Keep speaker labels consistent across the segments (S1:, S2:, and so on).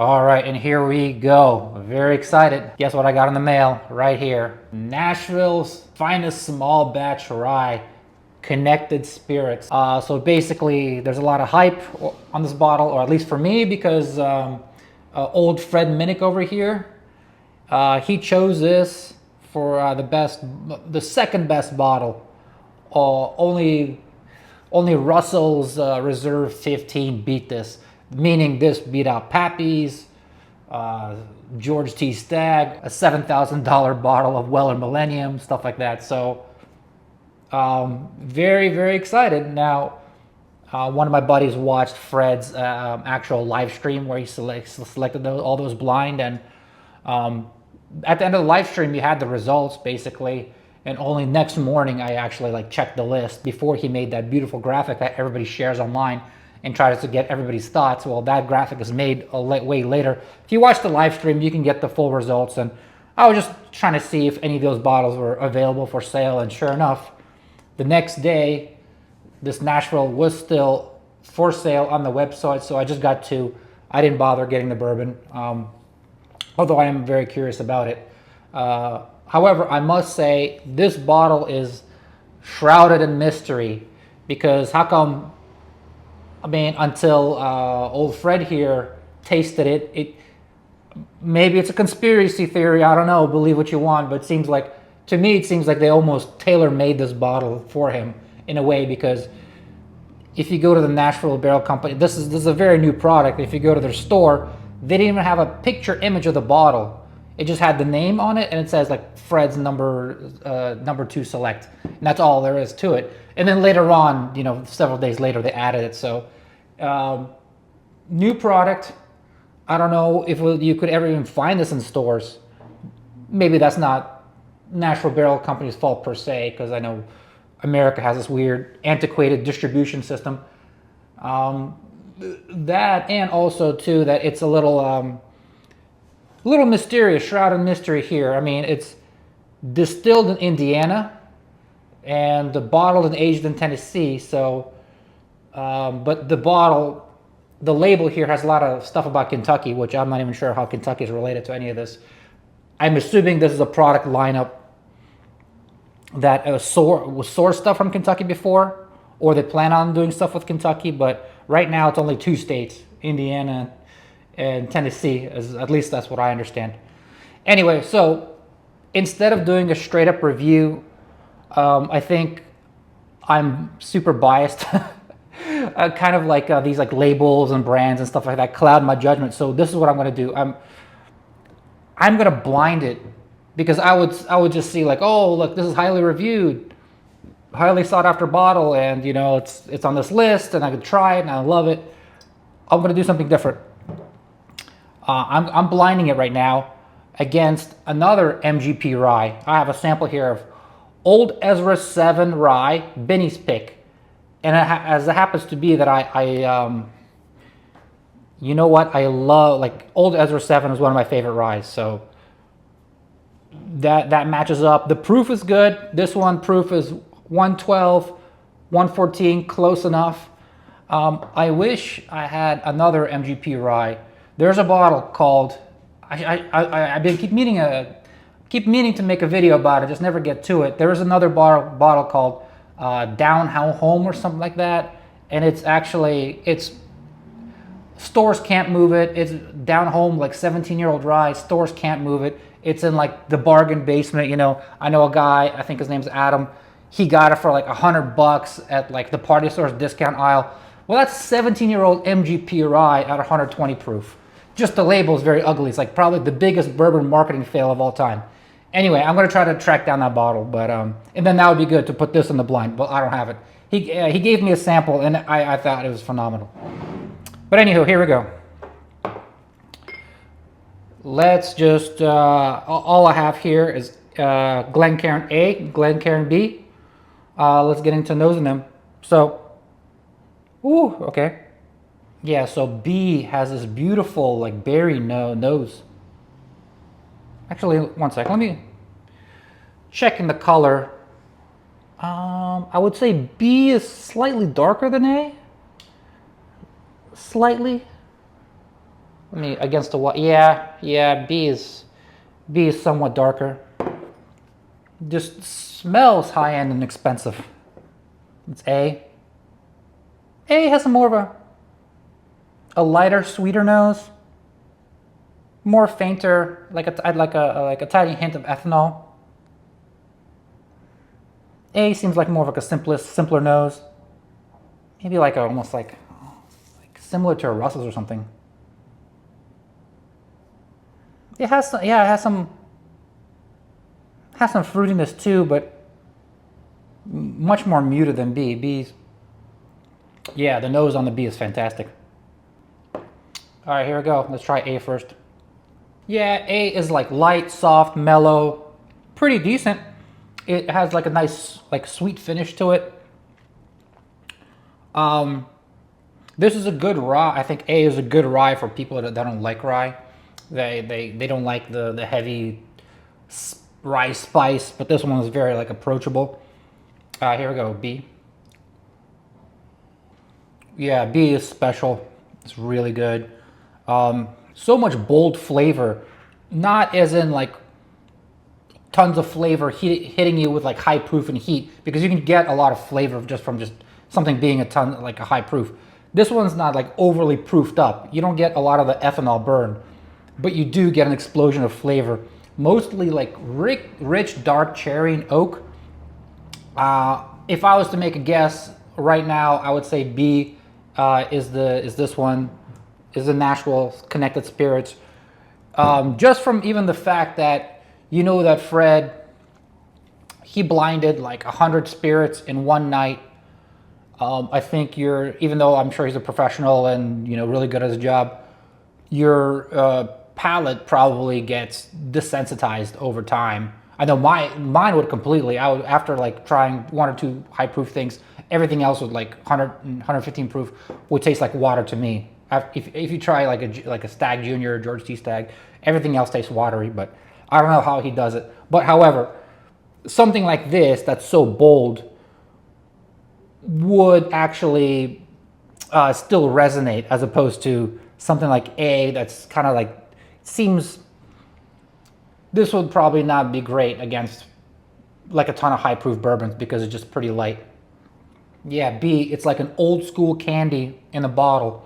S1: All right, and here we go. Very excited. Guess what I got in the mail right here? Nashville's finest small batch rye, Connected Spirits. So basically, there's a lot of hype on this bottle, or at least for me, because old Fred Minnick over here, he chose this for the second best bottle. Only Russell's Reserve 15 beat this, meaning this beat out Pappy's, George T. Stagg, a $7,000 bottle of Weller Millennium, stuff like that. So very, very excited. Now, one of my buddies watched Fred's actual live stream where he selected all those blind, and at the end of the live stream, you had the results basically, and only next morning I actually checked the list before he made that beautiful graphic that everybody shares online and tries to get everybody's thoughts. Well, that graphic is made way later. If you watch the live stream, you can get the full results, and I was just trying to see if any of those bottles were available for sale, and sure enough, the next day, this Nashville was still for sale on the website, so I just got two. I didn't bother getting the bourbon, although I am very curious about it. However, I must say this bottle is shrouded in mystery, because how come, I mean, until old Fred here tasted it, maybe it's a conspiracy theory, I don't know, believe what you want, but it seems like, to me, it seems like they almost tailor-made this bottle for him in a way, because if you go to the Nashville Barrel Company, this is a very new product. If you go to their store, they didn't even have a picture image of the bottle. It just had the name on it, and it says Fred's number 2 select, and that's all there is to it. And then later on, several days later, they added it. So new product. I don't know if you could ever even find this in stores. Maybe that's not Nashville Barrel Company's fault per se, because I know America has this weird antiquated distribution system. That, and also too that it's a little mysterious, shrouded in mystery here. I mean, it's distilled in Indiana and bottled and aged in Tennessee. So, but the label here has a lot of stuff about Kentucky, which I'm not even sure how Kentucky is related to any of this. I'm assuming this is a product lineup that was sourced stuff from Kentucky before, or they plan on doing stuff with Kentucky, but right now it's only 2 states, Indiana and Tennessee, at least that's what I understand. Anyway, so instead of doing a straight up review, I think I'm super biased. Kind of these labels and brands and stuff like that cloud my judgment. So this is what I'm going to do. I'm going to blind it, because I would just see oh, look, this is highly reviewed, highly sought after bottle, and it's on this list, and I could try it and I love it. I'm going to do something different. I'm blinding it right now against another MGP rye. I have a sample here of Old Ezra 7 rye, Benny's pick, and as it happens to be that I you know what, I love, Old Ezra 7 is one of my favorite ryes, so that matches up. The proof is good. This one proof is 112, 114, close enough. I wish I had another MGP rye. There's a bottle called, I've been keep meaning to make a video about it, just never get to it. There is another bottle called Down Home or something like that, and it's stores can't move it. It's down home, 17-year-old rye. Stores can't move it. It's in the bargain basement. I know a guy, I think his name's Adam. He got it for $100 at the party store's discount aisle. Well, that's 17-year-old MGP rye at 120 proof. Just the label is very ugly. It's probably the biggest bourbon marketing fail of all time. Anyway, I'm gonna try to track down that bottle, but and then that would be good to put this in the blind. But I don't have it. He gave me a sample, and I thought it was phenomenal. But anywho, here we go. Let's just, all I have here is Glencairn A, Glencairn B. Let's get into nosing them. So, ooh, okay. Yeah, so B has this beautiful, berry nose. Actually, one sec, let me check in the color. I would say B is slightly darker than A. Slightly. Let me against the wall. Yeah, yeah. B is somewhat darker. Just smells high end and expensive. It's A. A has a more of a lighter, sweeter nose. More fainter, like a tiny hint of ethanol. A seems like more of like a simpler nose. Maybe like almost like similar to a Russell's or something. It has some, yeah, it has some fruitiness too, but much more muted than B. B's, yeah, the nose on the B is fantastic. All right, here we go. Let's try A first. Yeah, A is like light, soft, mellow, pretty decent. It has like a nice, like sweet finish to it. This is a good rye. I think A is a good rye for people that don't like rye. They don't like the heavy rye spice, but this one is very like approachable. Here we go, B. Yeah, B is special. It's really good. So much bold flavor, not as in like tons of flavor hitting you with like high proof and heat, because you can get a lot of flavor just from just something being a ton like a high proof. This one's not like overly proofed up. You don't get a lot of the ethanol burn, but you do get an explosion of flavor. Mostly like rich dark cherry and oak. If I was to make a guess right now, I would say B is this one, is the Nashville Connected Spirits. Just from even the fact that you know that Fred, he blinded like 100 spirits in one night. I think even though I'm sure he's a professional and really good at his job, your palate probably gets desensitized over time. I know mine would completely. I would, after like trying one or two high proof things, everything else would like 100, 115 proof would taste like water to me. If you try like a Stag Junior or George T. Stag, everything else tastes watery. But I don't know how he does it. But however, something like this that's so bold would actually still resonate, as opposed to something like A that's kind of like seems. This would probably not be great against like a ton of high proof bourbons because it's just pretty light. Yeah, B, it's like an old school candy in a bottle.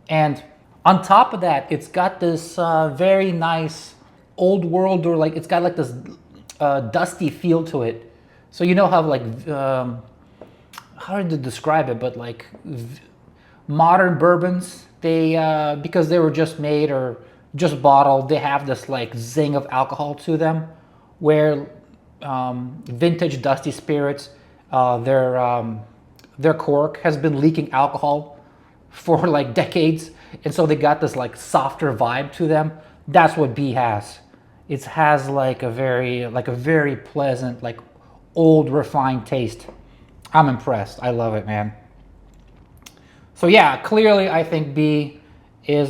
S1: And on top of that, it's got this very nice old world, or like it's got like this dusty feel to it. So you know how like, how to describe it, but like modern bourbons, they, because they were just made or just bottled, they have this like zing of alcohol to them, where vintage dusty spirits, their cork has been leaking alcohol for like decades, and so they got this like softer vibe to them. That's what B has. It has like a very pleasant, like old refined taste. I'm impressed. I love it, man. So yeah, clearly I think B is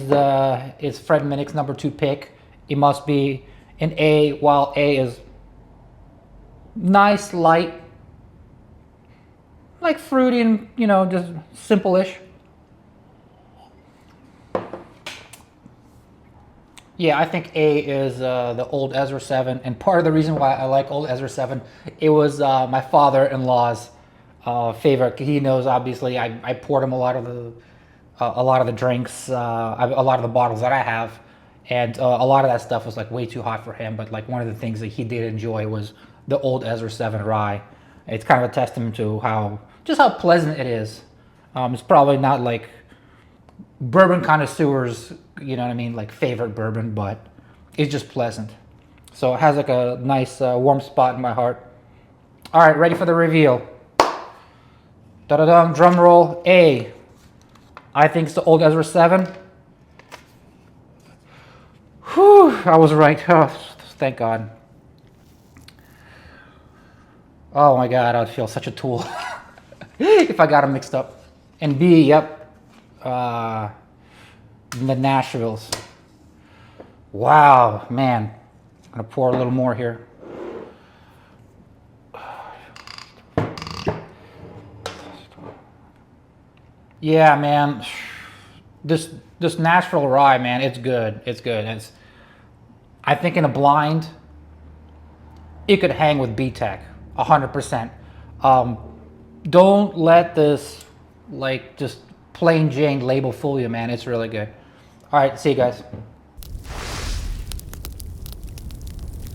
S1: Fred Minnick's number 2 pick. It must be an A, while A is nice, light, like fruity and just simple-ish. Yeah, I think A is the Old Ezra 7, and part of the reason why I like Old Ezra 7, it was my father-in-law's favorite. He knows, obviously, I poured him a lot of the drinks, a lot of the bottles that I have, and a lot of that stuff was like way too hot for him. But like one of the things that he did enjoy was the Old Ezra 7 rye. It's kind of a testament to how pleasant it is. It's probably not like bourbon connoisseurs, you know what I mean, like favorite bourbon, but it's just pleasant. So it has like a nice warm spot in my heart. All right, ready for the reveal. Da-da-dum, drum roll. A, I think it's the Old Ezra 7. Whew, I was right. Oh, thank God. Oh my God, I'd feel such a tool if I got them mixed up. And B, yep. The Nashvilles. Wow, man. I'm gonna pour a little more here. Yeah, man. This this Nashville rye, man, it's good. It's good. I think in a blind, it could hang with B-Tech, 100%. Don't let this like just plain Jane label fool you, man. It's really good. All right, see you guys.